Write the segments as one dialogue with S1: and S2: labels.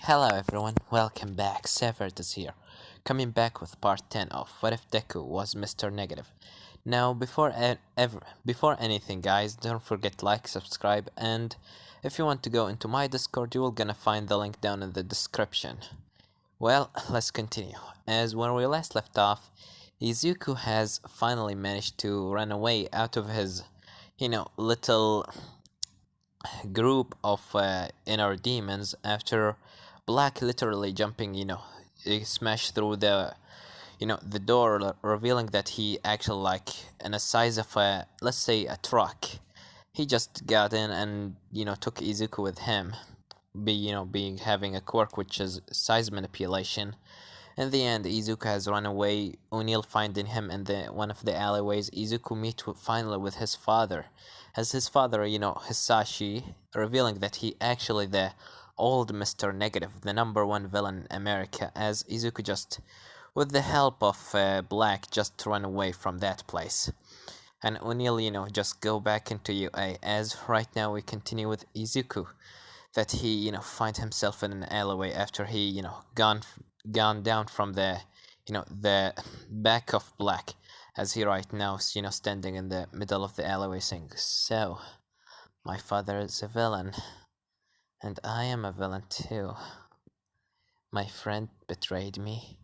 S1: Hello everyone, welcome back. Severed is here, coming back with part 10 of What If Deku was Mr. Negative. Now, before anything, guys, don't forget to like, subscribe, and if you want to go into my Discord, you will gonna find the link down in the description. Well, let's continue. As when we last left off, Izuku has finally managed to run away out of his, little group of inner demons after Black literally jumping, he smashed through the door, revealing that he actually like in a size of a, let's say, a truck. He just got in and took Izuku with him, being having a quirk which is size manipulation. In the end, Izuku has run away, O'Neil finding him in one of the alleyways. Izuku meets finally with his father, as his father, Hisashi, revealing that he actually the old Mr. Negative, the number one villain in America, as Izuku just, with the help of Black, just run away from that place. And O'Neil, just go back into UA, as right now we continue with Izuku, that he, find himself in an alleyway after he, gone down from the back of Black, as he right now is, standing in the middle of the alleyway saying, "So, my father is a villain, and I am a villain too. My friend betrayed me.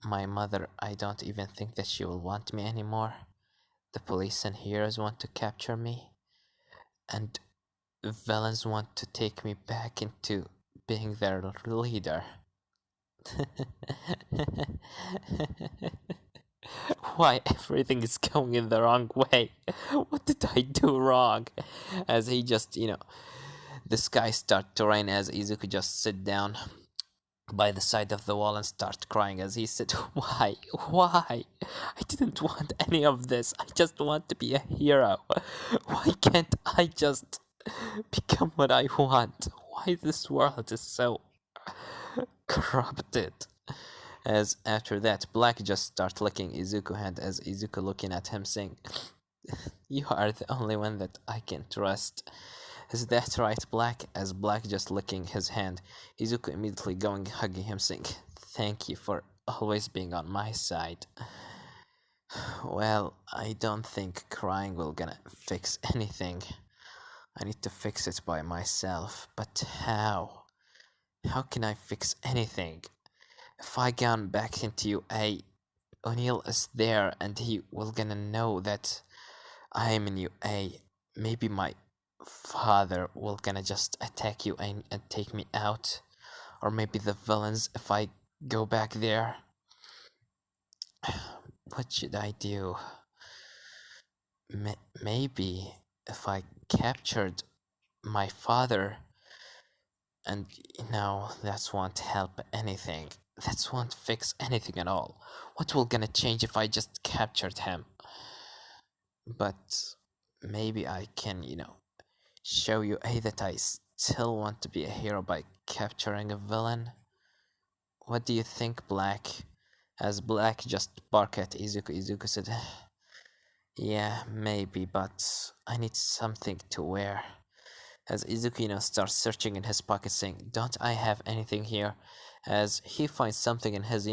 S1: My mother, I don't even think that she will want me anymore. The police and heroes want to capture me, and villains want to take me back into being their leader." Why everything is going in the wrong way? What did I do wrong? As he just, the sky start to rain as Izuku just sit down by the side of the wall and start crying as he said, "Why? Why? I didn't want any of this. I just want to be a hero. Why can't I just become what I want? Why this world is so corrupted?" As after that, Black just start licking Izuku's hand as Izuku looking at him saying, "You are the only one that I can trust." Is that right, Black? As Black just licking his hand, Izuku immediately going hugging him saying, "Thank you for always being on my side." Well, I don't think crying will gonna fix anything. I need to fix it by myself. But how? How can I fix anything? If I gone back into UA, O'Neil is there and he will gonna know that I am in UA. Maybe my father will gonna just attack you and take me out. Or maybe the villains if I go back there. What should I do? Maybe if I captured my father, and that won't help anything. That won't fix anything at all. What will gonna change if I just captured him? But maybe I can, show you that I still want to be a hero by capturing a villain. What do you think, Black? As Black just barked at Izuku, Izuku said, "Yeah, maybe, but I need something to wear." As Izuku, starts searching in his pocket saying, "Don't I have anything here?" As he finds something in his,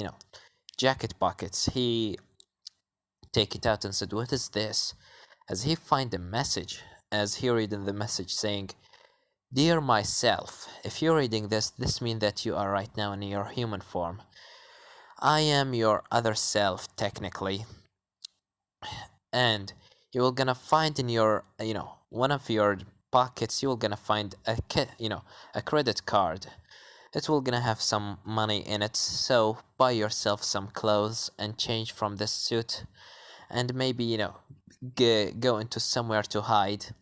S1: jacket pockets, he take it out and said, "What is this?" As he find a message, as he read in the message saying, "Dear myself, if you're reading this means that you are right now in your human form. I am your other self, technically, and you will gonna find in your, one of your pockets, you will gonna find a credit card. It will gonna have some money in it, so buy yourself some clothes and change from this suit, and maybe, go into somewhere to hide.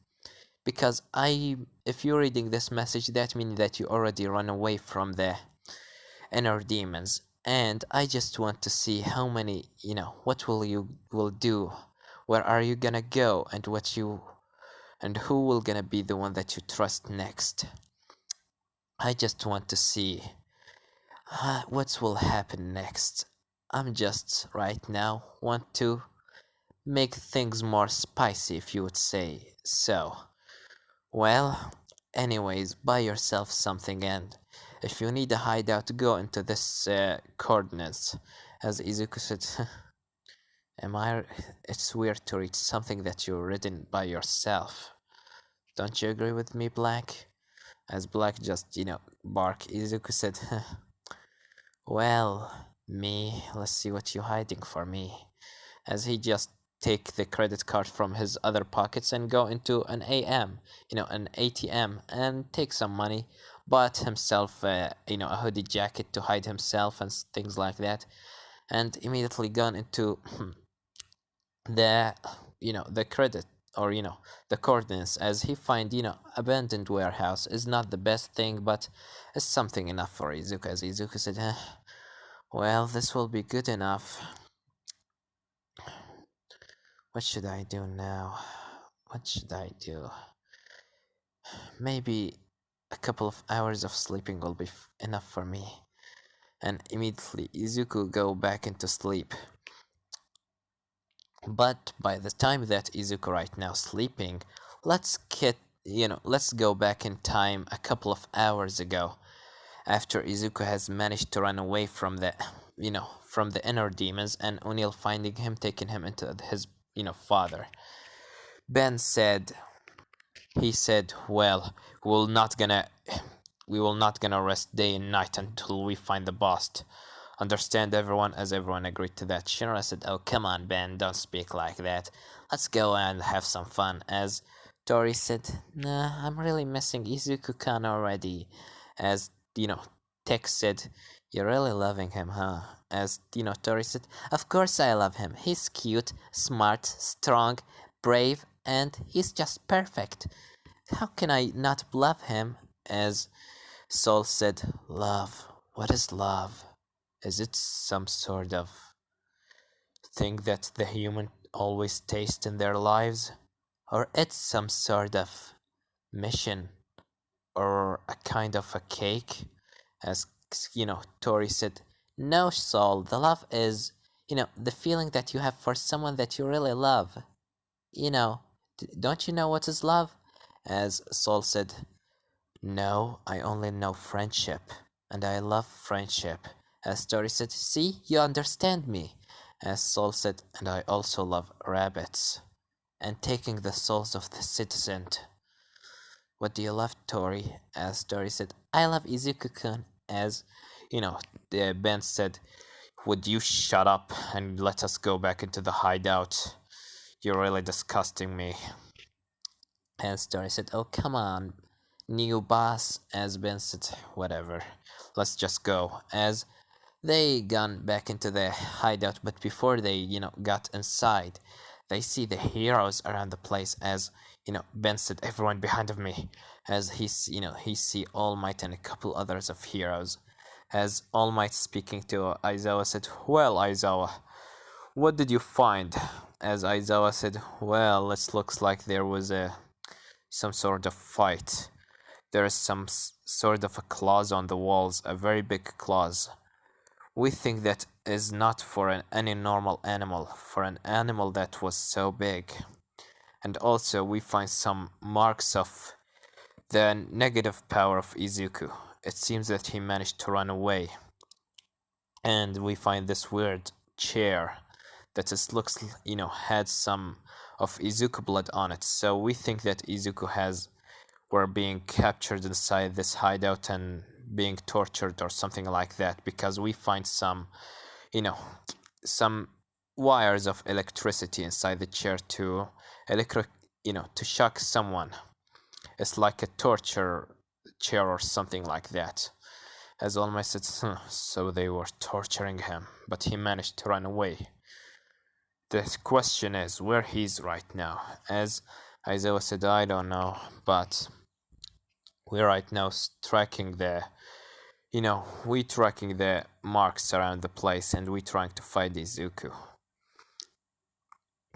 S1: Because if you're reading this message, that means that you already run away from the inner demons. And I just want to see how many, what will do, where are you gonna go, and who will gonna be the one that you trust next. I just want to see what will happen next. I'm just right now want to make things more spicy, if you would say so. Well, anyways, buy yourself something, and If you need a hideout, go into this coordinates. As Izuku said, am I? It's weird to reach something that you've written by yourself. Don't you agree with me, Black? As Black just, bark, Izuku said, well, me, let's see what you're hiding for me. As he just take the credit card from his other pockets and go into an an ATM, and take some money, bought himself, a hoodie jacket to hide himself and things like that, and immediately gone into the, the credit, or the coordinates, as he find, abandoned warehouse is not the best thing, but it's something enough for Izuku. As Izuku said, well, this will be good enough. What should I do now? What should I do? Maybe a couple of hours of sleeping will be enough for me. And immediately Izuku go back into sleep. But by the time that Izuku right now sleeping, let's get let's go back in time a couple of hours ago, after Izuku has managed to run away from the from the inner demons, and O'Neil finding him, taking him into his father. Ben said, he said, well, we're not gonna we will not gonna rest day and night until we find the boss. Understand, everyone? As everyone agreed to that, Shinra said, oh, come on, Ben, don't speak like that. Let's go and have some fun. As Tori said, nah, I'm really missing Izuku-kan already. As, Tex said, you're really loving him, huh? As, Tori said, of course I love him. He's cute, smart, strong, brave, and he's just perfect. How can I not love him? As Sol said, love. What is love? Is it some sort of thing that the human always taste in their lives? Or it's some sort of mission? Or a kind of a cake? As, Tori said, no, Sol, the love is, the feeling that you have for someone that you really love. Don't you know what is love? As Sol said, no, I only know friendship, and I love friendship. As Tori said, see, you understand me. As Sol said, and I also love rabbits, and taking the souls of the citizen. What do you love, Tori? As Tori said, I love Izuku-kun. As, the Ben said, would you shut up and let us go back into the hideout? You're really disgusting me. And Tori said, oh, come on, new boss. As Ben said, whatever, let's just go. As they gone back into the hideout, but before they, got inside, they see the heroes around the place. As, Ben said, everyone behind of me. As he see All Might and a couple others of heroes. As All Might speaking to Aizawa said, well, Aizawa, what did you find? As Aizawa said, well, it looks like there was some sort of fight. There is some sort of a clause on the walls, a very big clause. We think that is not for any normal animal, for an animal that was so big. And also we find some marks of the negative power of Izuku. It seems that he managed to run away. And we find this weird chair that looks, had some of Izuku blood on it. So we think that Izuku were being captured inside this hideout and being tortured or something like that, because we find some, some wires of electricity inside the chair to to shock someone. It's like a torture chair or something like that. As All Might said, so they were torturing him, but he managed to run away. The question is where he's right now. As Aizawa said, I don't know, but we're right now tracking we tracking the marks around the place, and we trying to find Izuku.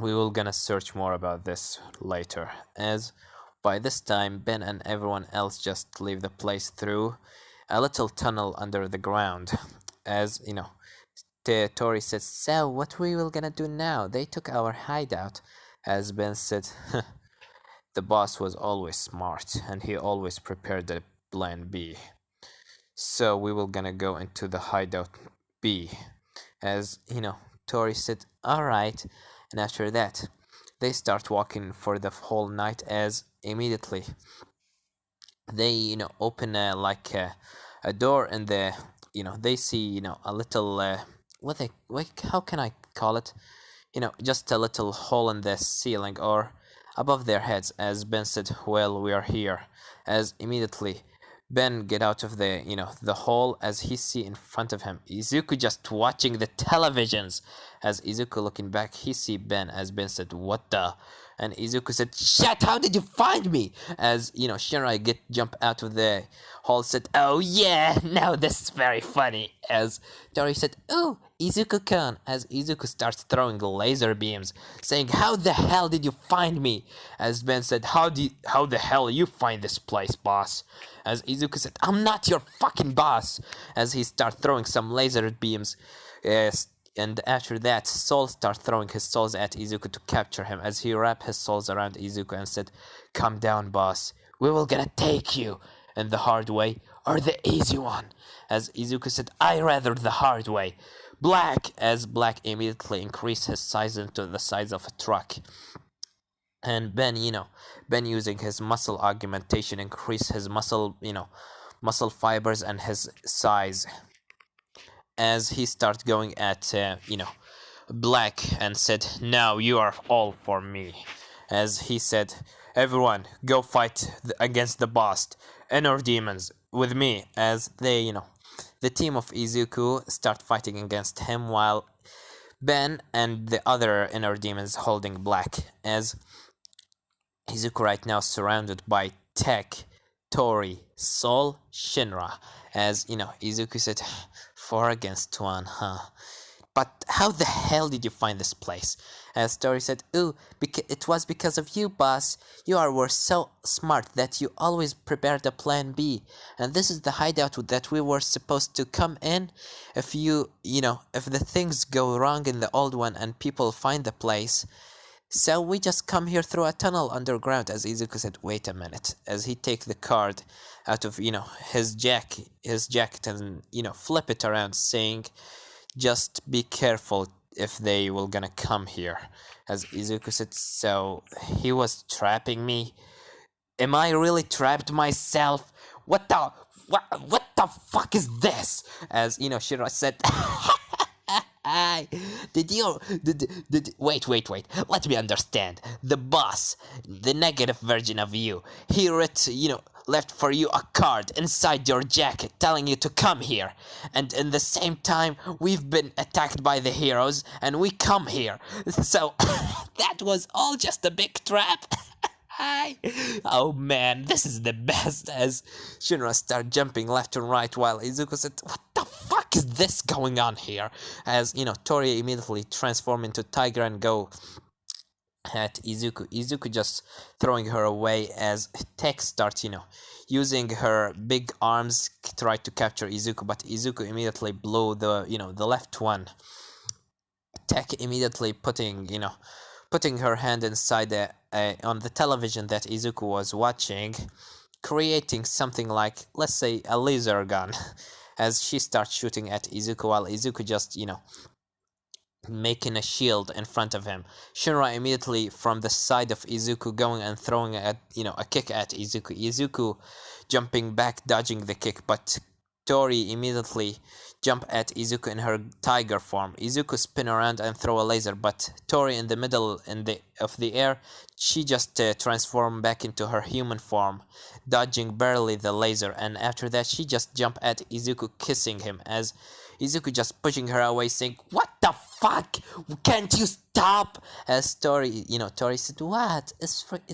S1: We will gonna search more about this later, as by this time Ben and everyone else just leave the place through a little tunnel under the ground. As Tori says, so what we will gonna do now? They took our hideout. As Ben said, the boss was always smart, and he always prepared the plan B. So we will gonna go into the hideout B. As Tori said, alright, and after that, they start walking for the whole night as immediately they open a door in the they see a little how can I call it, just a little hole in the ceiling or above their heads. As Ben said, well, we are here. As immediately Ben get out of the the hole, as he see in front of him Izuku just watching the televisions. As Izuku looking back, he see Ben. As Ben said, what the? And Izuku said, shit, how did you find me? As Shinra jump out of the hole, said, oh yeah, now this is very funny. As Tori said, oh, Izuku-kun. As Izuku starts throwing laser beams, saying, how the hell did you find me? As Ben said, how the hell you find this place, boss? As Izuku said, I'm not your fucking boss. As he starts throwing some laser beams, and after that, Soul starts throwing his souls at Izuku to capture him. As he wrapped his souls around Izuku and said, calm down, boss. We will gonna take you in the hard way or the easy one. As Izuku said, I rather the hard way. Black. As Black immediately increased his size into the size of a truck. And Ben, Ben using his muscle augmentation increased his muscle fibers and his size. As he started going at Black and said, now you are all for me. As he said, everyone go fight against the boss, inner demons, with me. As they the team of Izuku start fighting against him, while Ben and the other inner demons holding Black. As Izuku right now surrounded by Tech, Tori, Soul, Shinra. As Izuku said, 4 against 1, huh? But how the hell did you find this place? As Tori said, ooh, it was because of you, boss. Were so smart that you always prepared a plan B. And this is the hideout that we were supposed to come in. If if the things go wrong in the old one and people find the place. So we just come here through a tunnel underground. As Izuku said, wait a minute. As he take the card out of, his jacket and, flip it around, saying, just be careful if they will gonna come here. As Izuku said, so he was trapping me? Am I really trapped myself? What the fuck is this? As, Shira said, wait, let me understand. The boss, the negative version of you, he left for you a card inside your jacket telling you to come here. And in the same time, we've been attacked by the heroes and we come here. So, that was all just a big trap. Oh man, this is the best. As Shinra started jumping left and right, while Izuku said, what the fuck is this going on here? As Tori immediately transformed into Tiger and go at Izuku just throwing her away. As Tech starts using her big arms tried to capture Izuku, but Izuku immediately blew the the left one. Tech immediately putting her hand inside on the television that Izuku was watching, creating something like, let's say, a laser gun. As she starts shooting at Izuku, while Izuku just making a shield in front of him. Shinra immediately from the side of Izuku going and throwing a kick at Izuku. Izuku jumping back, dodging the kick, but Tori immediately jump at Izuku in her tiger form. Izuku spin around and throw a laser, but Tori in the middle of the air, she just transformed back into her human form, dodging barely the laser, and after that she just jump at Izuku, kissing him. As Izuku just pushing her away, saying, what the fuck? Can't you stop? As Tori said, what?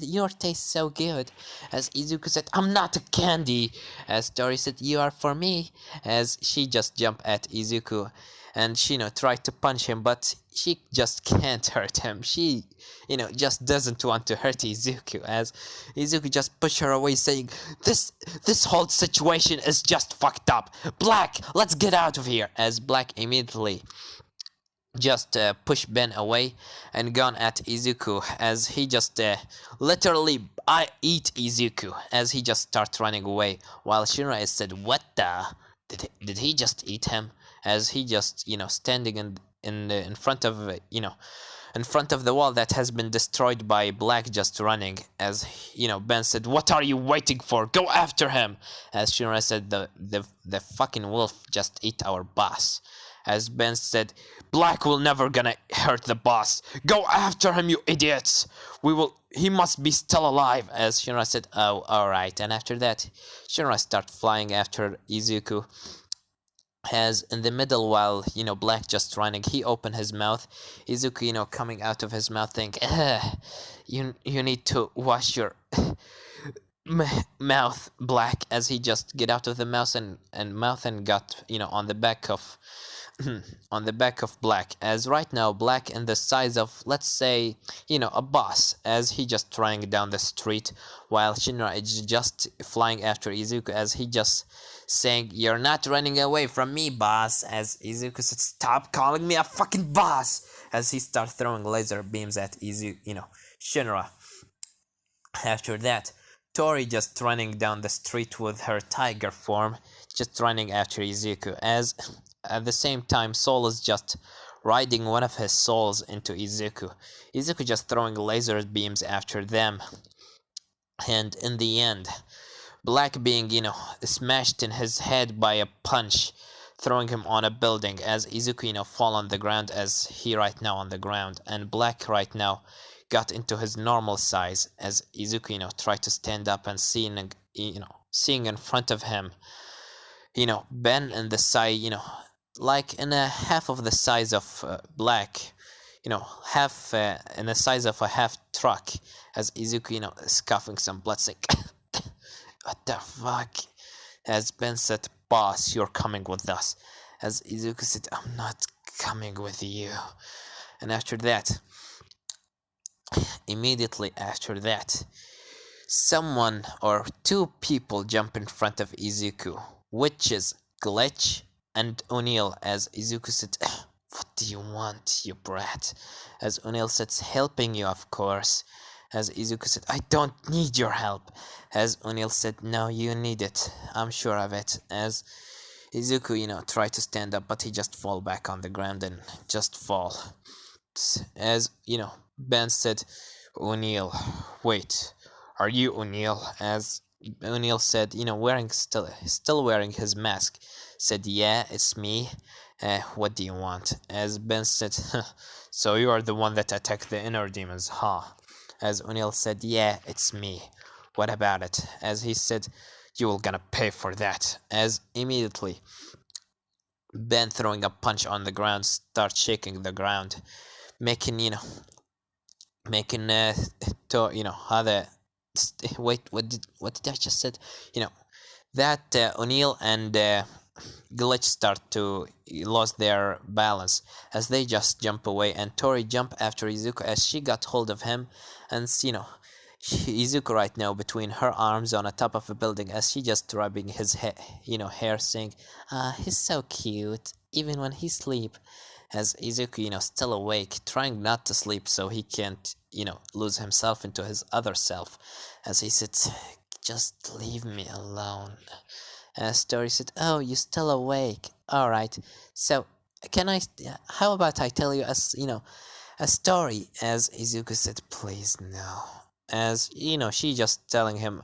S1: Your taste so good. As Izuku said, I'm not a candy. As Tori said, you are for me. As she just jumped at Izuku, and she tried to punch him, but she just can't hurt him. She just doesn't want to hurt Izuku. As Izuku just pushed her away, saying, this whole situation is just fucked up. Black, let's get out of here. As Black immediately just pushed Ben away and gone at Izuku, as he just literally I eat Izuku, as he just starts running away, while Shinra said, what the? did he just eat him? As he just standing in front of in front of the wall that has been destroyed by Black just running. As Ben said, "What are you waiting for? Go after him!" As Shinra said, "The fucking wolf just ate our boss." As Ben said, "Black will never gonna hurt the boss. Go after him, you idiots! We will. He must be still alive." As Shinra said, "Oh, all right." And after that, Shinra started flying after Izuku. As in the middle, while Black just running, he opened his mouth. Izuku, coming out of his mouth, think, you need to wash your mouth, Black." As he just get out of the mouth and got on the back of on the back of Black. As right now Black in the size of, let's say, a boss, as he just running down the street while Shinra is just flying after Izuku, as he just saying, "You're not running away from me, boss." As Izuku said, "Stop calling me a fucking boss." As he starts throwing laser beams at Shinra. After that, Tori just running down the street with her tiger form, just running after Izuku. As at the same time, Soul is just riding one of his souls into Izuku. Izuku just throwing laser beams after them. And in the end, Black being, smashed in his head by a punch, throwing him on a building. As Izuku, fall on the ground, as he right now on the ground. And Black right now got into his normal size, as Izuku, tried to stand up and seeing in front of him, Ben in the size, like in a half of the size of Black, half in the size of a half truck. As Izuku, scuffing some blood, sick. What the fuck? As Ben said, "Boss, you're coming with us." As Izuku said, "I'm not coming with you." And after that, immediately after that, someone or two people jump in front of Izuku, which is Glitch and O'Neil. As Izuku said, "What do you want, you brat?" As O'Neil said, "Helping you, of course." As Izuku said, "I don't need your help." As O'Neil said, "No, you need it. I'm sure of it." As Izuku, tried to stand up, but he just fall back on the ground and just fall. As, Ben said, "O'Neil, wait, are you O'Neil?" As O'Neil said, wearing still wearing his mask, said, "Yeah, it's me. What do you want?" As Ben said, "So you are the one that attacked the inner demons, huh?" As O'Neil said, "Yeah, it's me. What about it?" As he said, "You will gonna pay for that." As immediately Ben, throwing a punch on the ground, start shaking the ground, making making to other wait, what did I just said? That O'Neil and Glitch start to lose their balance, as they just jump away, and Tori jump after Izuku as she got hold of him. And Izuku right now between her arms on the top of a building, as she just rubbing his hair, saying, "He's so cute even when he sleep." As Izuku, still awake, trying not to sleep so he can't, lose himself into his other self. As he said, "Just leave me alone." As Tori said, "Oh, you're still awake. All right. So, can I? How about I tell you a story?" As Izuku said, "Please no." As she just telling him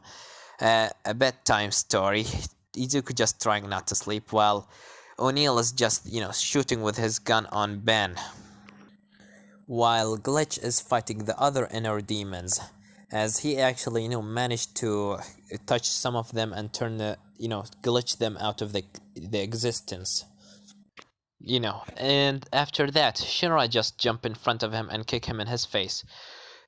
S1: a bedtime story. Izuku just trying not to sleep, while O'Neil is just shooting with his gun on Ben, while Glitch is fighting the other inner demons, as he actually managed to touch some of them and turn glitch them out of the existence. And after that, Shinra just jump in front of him and kick him in his face.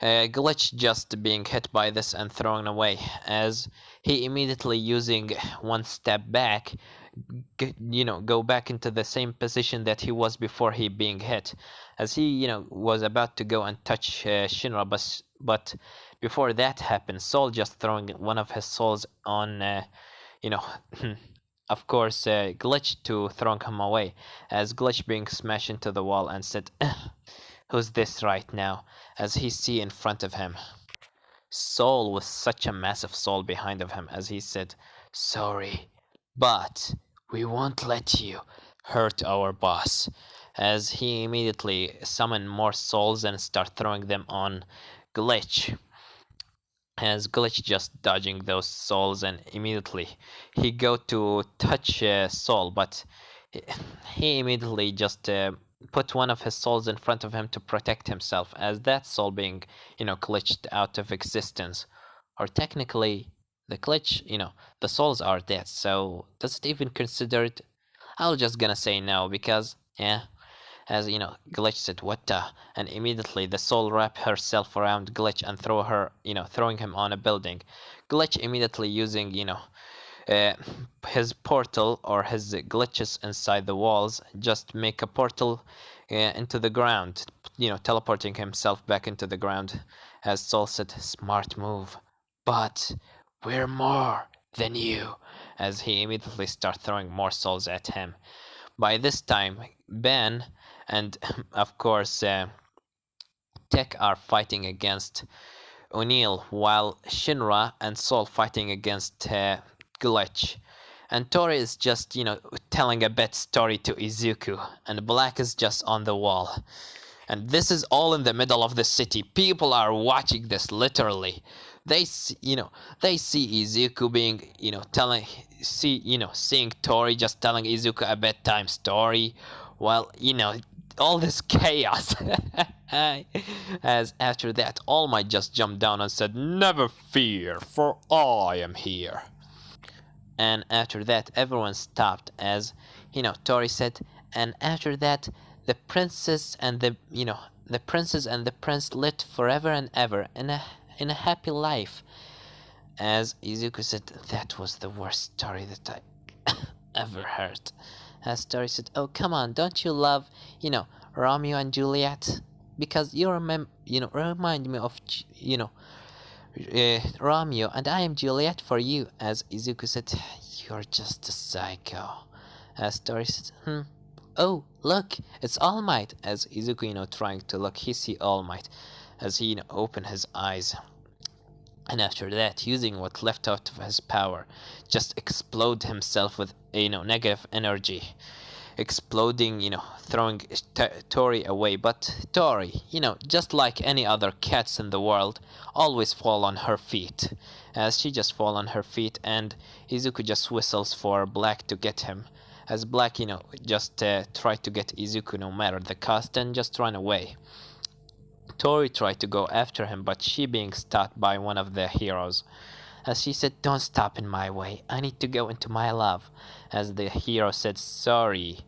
S1: Glitch just being hit by this and thrown away, as he immediately using one step back, go back into the same position that he was before he being hit, as he was about to go and touch Shinra, but before that happened, Soul just throwing one of his souls on of course Glitch, to throwing him away, as Glitch being smashed into the wall and said, "Who's this right now?" As he see in front of him Soul with such a massive soul behind of him, as he said, "Sorry, but We won't let you hurt our boss. As he immediately summoned more souls and start throwing them on Glitch. As Glitch just dodging those souls, and immediately he go to touch Soul, but he he immediately just put one of his souls in front of him to protect himself, as that soul being, glitched out of existence. Or technically, the glitch, the souls are dead, so does it even consider it? I'll just gonna say no, because, yeah, as Glitch said, "What the?" And immediately the soul wrap herself around Glitch and throwing him on a building. Glitch immediately using, uh, his portal or his glitches inside the walls, just make a portal into the ground, teleporting himself back into the ground. As Soul said, "Smart move, but we're more than you." As he immediately start throwing more souls at him. By this time, Ben and of course Tech are fighting against O'Neill, while Shinra and Sol fighting against Glitch. And Tori is just, telling a bad story to Izuku, and Black is just on the wall. And this is all in the middle of the city. People are watching this literally. They see, they see Izuku being, seeing Tori just telling Izuku a bedtime story, while, all this chaos. As after that, All Might just jumped down and said, "Never fear, for I am here." And after that, everyone stopped, as Tori said. And after that, the princess and the princess and the prince lived forever and ever in a happy life. As Izuku said, "That was the worst story that I ever heard." As Tori said, "Oh, come on, don't you love, Romeo and Juliet? Because remind me of, Romeo, and I am Juliet for you." As Izuku said, "You're just a psycho." As Tori said, "Oh, look, it's All Might." As Izuku, trying to look, he see All Might. As he, open his eyes. And after that, using what left out of his power, just explode himself with, negative energy. Exploding, throwing Tori away. But Tori, just like any other cats in the world, always fall on her feet. As she just fall on her feet, and Izuku just whistles for Black to get him. As Black, just try to get Izuku no matter the cost, and just run away. Tori tried to go after him, but she being stopped by one of the heroes. As she said, "Don't stop in my way. I need to go into my love." As the hero said, "Sorry,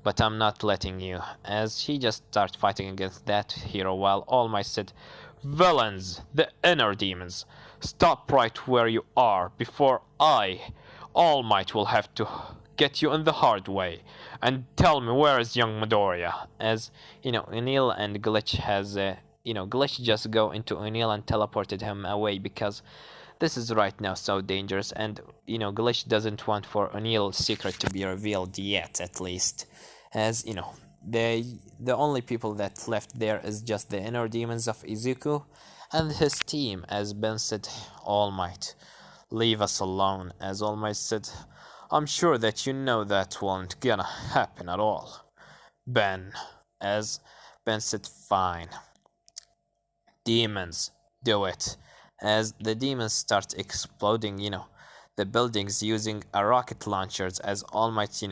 S1: but I'm not letting you." As she just started fighting against that hero, while All Might said, "Villains, the inner demons, stop right where you are before I, All Might, will have to get you in the hard way. And tell me, where is young Midoriya?" As, O'Neill and Glitch has, Glitch just go into O'Neill and teleported him away, because this is right now so dangerous, and Glitch doesn't want for O'Neill's secret to be revealed yet, at least. As the only people that left there is just the inner demons of Izuku and his team. As Ben said, "All Might, leave us alone." As All Might said, "I'm sure that you know that won't gonna happen at all, Ben." As Ben said, "Fine. Demons, do it." As the demons start exploding, the buildings using a rocket launchers, as All Might,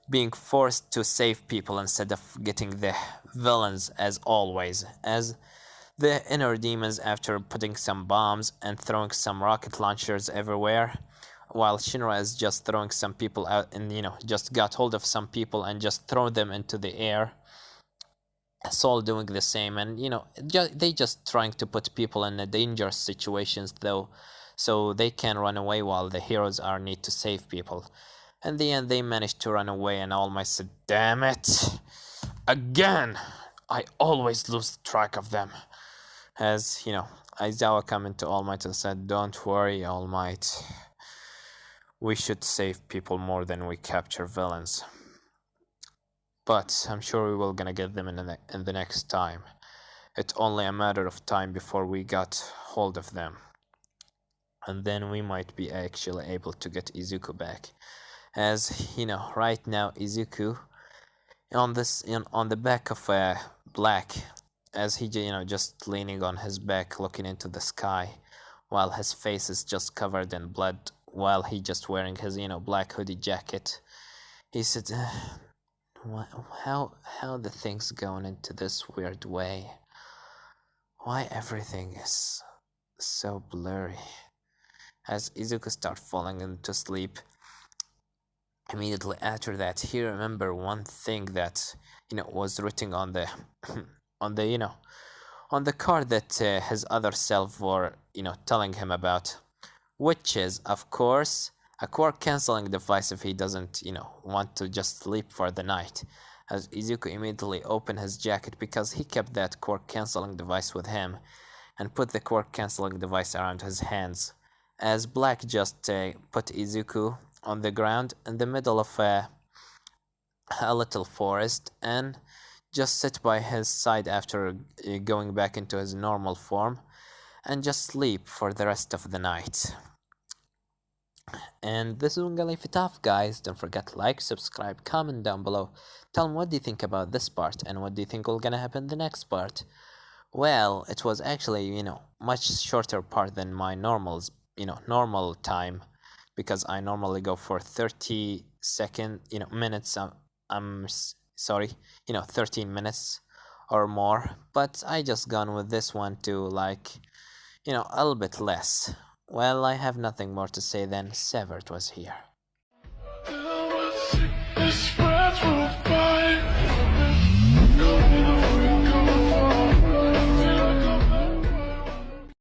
S1: being forced to save people instead of getting the villains as always. As the inner demons, after putting some bombs and throwing some rocket launchers everywhere, while Shinra is just throwing some people out and, just got hold of some people and just throw them into the air. Soul doing the same, and they just trying to put people in dangerous situations, though, so they can run away while the heroes are need to save people. In the end, they managed to run away, and All Might said, "Damn it! Again! I always lose track of them." As, Aizawa come into All Might and said, "Don't worry, All Might. We should save people more than we capture villains. But I'm sure we will gonna get them in the next time. It's only a matter of time before we got hold of them. And then we might be actually able to get Izuku back." as right now Izuku on the back of Black, as he just leaning on his back looking into the sky, while his face is just covered in blood, while he just wearing his black hoodie jacket. He said, how the things going into this weird way? Why everything is so blurry?" As Izuku start falling into sleep, immediately after that, he remember one thing that was written on the on the on the card that his other self were telling him about, which is of course a quirk canceling device if he doesn't want to just sleep for the night. As Izuku immediately opened his jacket because he kept that quirk canceling device with him, and put the quirk canceling device around his hands, as Black just put Izuku on the ground in the middle of a little forest, and just sit by his side after going back into his normal form, and just sleep for the rest of the night. And this is gonna leave it off, guys. Don't forget to like, subscribe, comment down below. Tell me what do you think about this part, and what do you think will gonna happen in the next part. Well, it was actually, much shorter part than my normal time, because I normally go for minutes. Sorry, 13 minutes or more, but I just gone with this one to like, a little bit less. Well, I have nothing more to say than Severt was here.